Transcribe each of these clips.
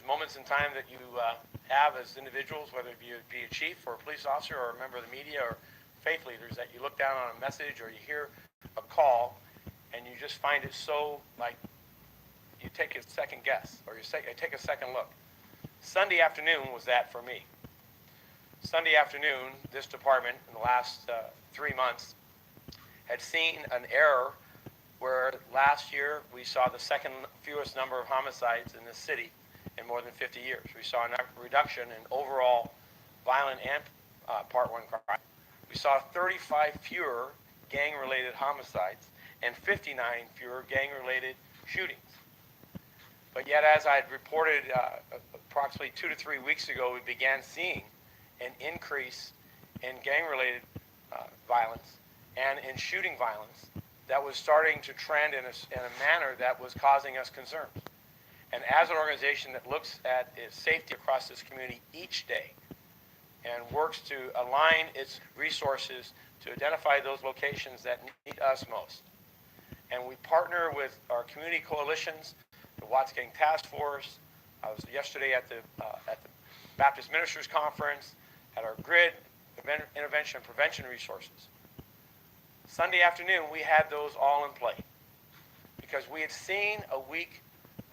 moments in time that you have as individuals, whether you be a chief or a police officer or a member of the media or faith leaders, that you look down on a message or you hear a call and you just find it so, like, you take a second guess or you take a second look. Sunday afternoon was that for me. Sunday afternoon, this department in the last 3 months had seen an error where last year we saw the second fewest number of homicides in this city in more than 50 years. We saw a reduction in overall violent and Part 1 crime. We saw 35 fewer gang-related homicides and 59 fewer gang-related shootings. But yet, as I had reported approximately 2 to 3 weeks ago, we began seeing an increase in gang-related violence and in shooting violence that was starting to trend in a manner that was causing us concerns. And as an organization that looks at its safety across this community each day and works to align its resources to identify those locations that need us most, and we partner with our community coalitions, the Watts Gang Task Force. I was yesterday at the Baptist Ministers Conference, at our GRID, Intervention and Prevention Resources. Sunday afternoon, we had those all in play because we had seen a week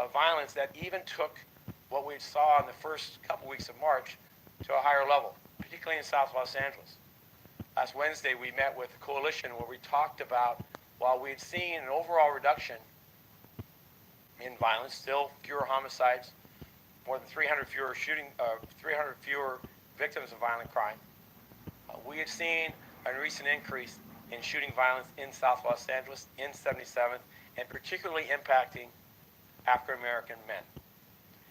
of violence that even took what we saw in the first couple weeks of March to a higher level, particularly in South Los Angeles. Last Wednesday, we met with the coalition where we talked about, while we had seen an overall reduction in violence, still fewer homicides, more than 300 fewer 300 fewer victims of violent crime. We had seen a recent increase in shooting violence in South Los Angeles, in 77th, and particularly impacting African American men.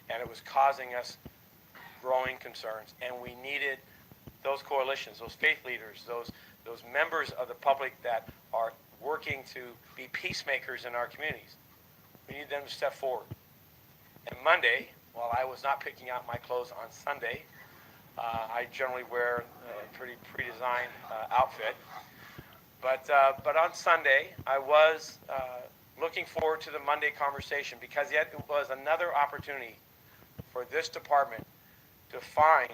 And it was causing us growing concerns, and we needed those coalitions, those faith leaders, those members of the public that are working to be peacemakers in our communities. We need them to step forward. And Monday, while I was not picking out my clothes on Sunday, I generally wear a pretty pre-designed outfit. But on Sunday, I was looking forward to the Monday conversation because yet it was another opportunity for this department to find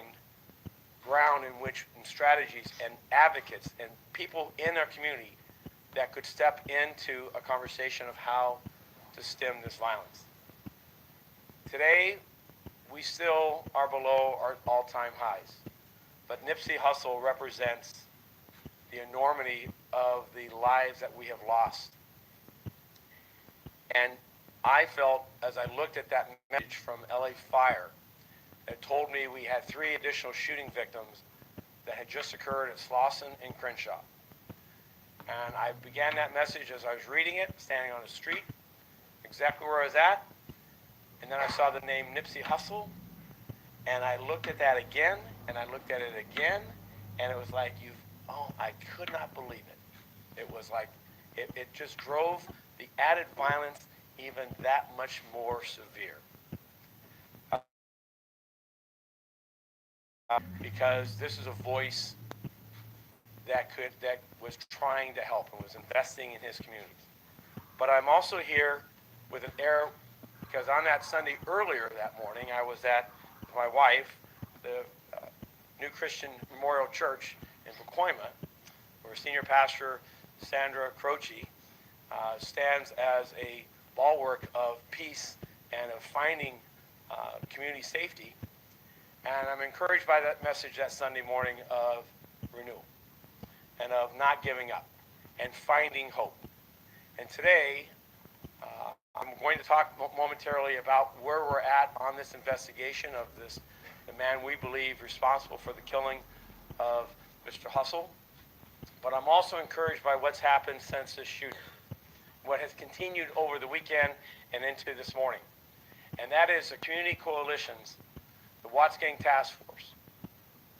ground in which and strategies and advocates and people in our community that could step into a conversation of how to stem this violence. Today, we still are below our all-time highs, but Nipsey Hussle represents the enormity of the lives that we have lost. And I felt, as I looked at that message from LA Fire, that told me we had 3 additional shooting victims that had just occurred at Slauson and Crenshaw. And I began that message as I was reading it, standing on the street, exactly where I was at. And then I saw the name Nipsey Hussle, and I looked at that again, and I looked at it again, and it was like, I could not believe it. It was like, it just drove the added violence even that much more severe. Because this is a voice that was trying to help and was investing in his communities. But I'm also here with an air, because on that Sunday earlier that morning, I was at my wife, the New Christian Memorial Church in Pacoima, where Senior Pastor Sandra Croce stands as a bulwark of peace and of finding community safety. And I'm encouraged by that message that Sunday morning of renewal and of not giving up and finding hope. And today, I'm going to talk momentarily about where we're at on this investigation of the man we believe responsible for the killing of Mr. Hussle. But I'm also encouraged by what's happened since this shooting, what has continued over the weekend and into this morning. And that is the community coalitions, the Watts Gang Task Force,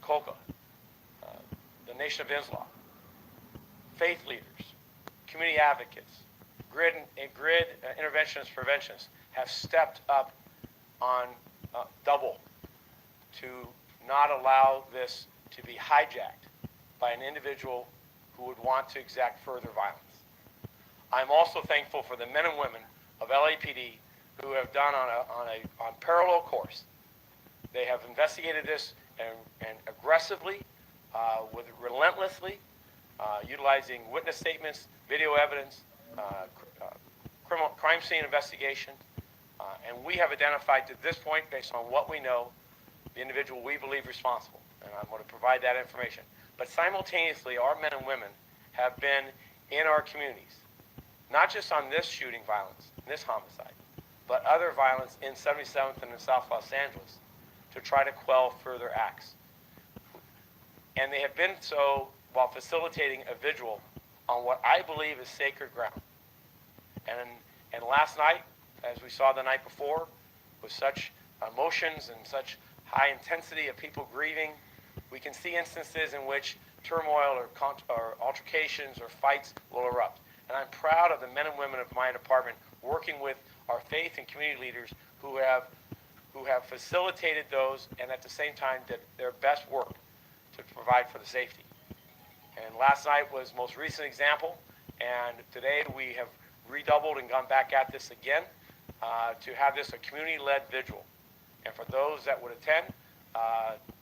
COCA, the Nation of Islam, faith leaders, community advocates, GRID interventionists, preventionists have stepped up on double to not allow this to be hijacked by an individual who would want to exact further violence. I'm also thankful for the men and women of LAPD who have done on parallel course They have investigated this and aggressively, relentlessly, utilizing witness statements, video evidence, crime scene investigation, and we have identified to this point, based on what we know, the individual we believe responsible, and I'm going to provide that information. But simultaneously, our men and women have been in our communities, not just on this shooting violence, this homicide, but other violence in 77th and in South Los Angeles to try to quell further acts. And they have been so while facilitating a vigil on what I believe is sacred ground. And last night, as we saw the night before, with such emotions and such high intensity of people grieving, we can see instances in which turmoil or altercations or fights will erupt. And I'm proud of the men and women of my department working with our faith and community leaders who have facilitated those and at the same time did their best work to provide for the safety. And last night was the most recent example, and today we have redoubled and gone back at this again to have this a community-led vigil. And for those that would attend,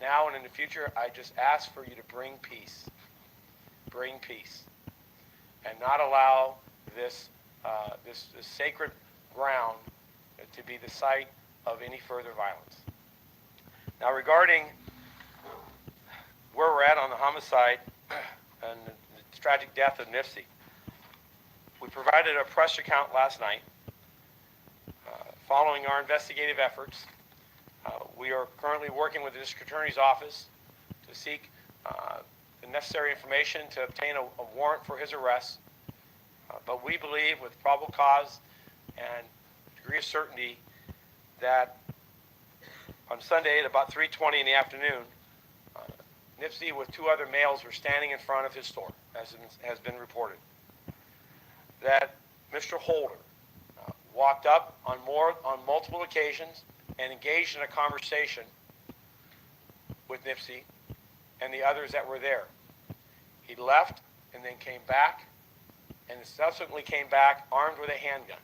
now and in the future, I just ask for you to bring peace. Bring peace. And not allow this sacred ground to be the site of any further violence. Now, regarding where we're at on the homicide and the tragic death of Nipsey, we provided a press account last night. Following our investigative efforts, we are currently working with the District Attorney's Office to seek the necessary information to obtain a warrant for his arrest. But we believe with probable cause and degree of certainty that on Sunday at about 3:20 in the afternoon, Nipsey with two other males were standing in front of his store, as has been reported. That Mr. Holder walked up on multiple occasions and engaged in a conversation with Nipsey and the others that were there. He left and then came back and subsequently came back armed with a handgun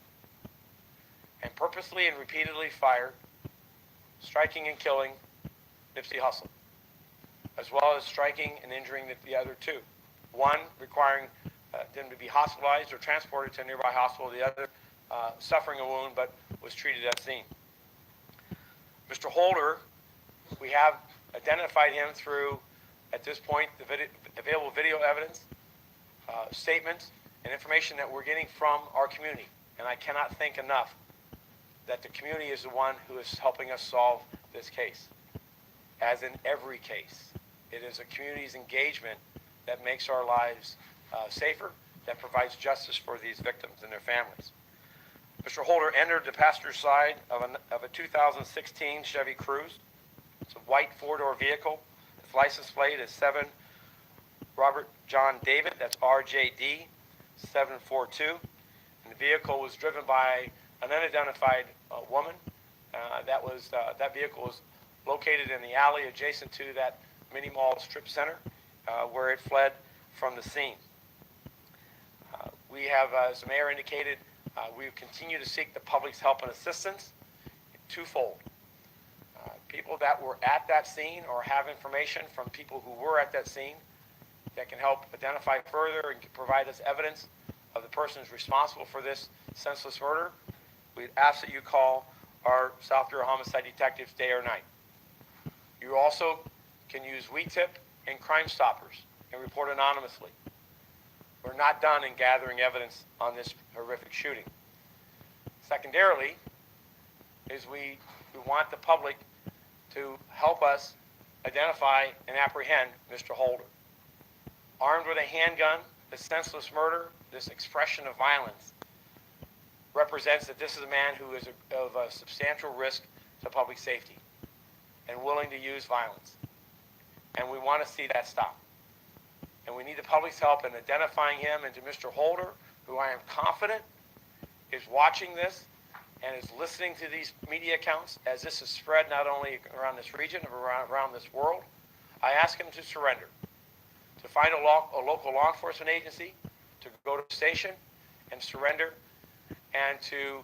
and purposely and repeatedly fired, striking and killing Nipsey Hussle, as well as striking and injuring the other two. One requiring them to be hospitalized or transported to a nearby hospital, the other suffering a wound but was treated at scene. Mr. Holder, we have identified him through, at this point, the available video evidence, statements, and information that we're getting from our community. And I cannot think enough that the community is the one who is helping us solve this case. As in every case, it is a community's engagement that makes our lives safer, that provides justice for these victims and their families. Mr. Holder entered the passenger side of a 2016 Chevy Cruze. It's a white four-door vehicle. Its license plate is 7 Robert John David, that's RJD 742. And the vehicle was driven by an unidentified woman. That vehicle was located in the alley adjacent to that mini mall strip center where it fled from the scene. We have, as the mayor indicated, we continue to seek the public's help and assistance twofold. People that were at that scene or have information from people who were at that scene that can help identify further and provide us evidence of the persons responsible for this senseless murder. We ask that you call our South Bureau homicide detectives day or night. You also can use WeTip and Crime Stoppers and report anonymously. We're not done in gathering evidence on this horrific shooting. Secondarily, is we want the public to help us identify and apprehend Mr. Holder. Armed with a handgun, this senseless murder, this expression of violence, represents that this is a man who is of a substantial risk to public safety and willing to use violence. And we want to see that stop. And we need the public's help in identifying him and to Mr. Holder, who I am confident is watching this and is listening to these media accounts as this is spread not only around this region, but around this world. I ask him to surrender, to find a local law enforcement agency, to go to the station and surrender, and to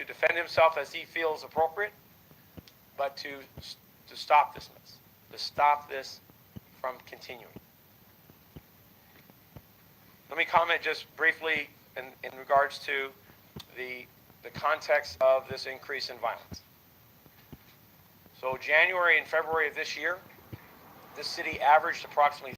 defend himself as he feels appropriate, but to stop this mess, to stop this from continuing. Let me comment just briefly in regards to the context of this increase in violence. So January and February of this year, this city averaged approximately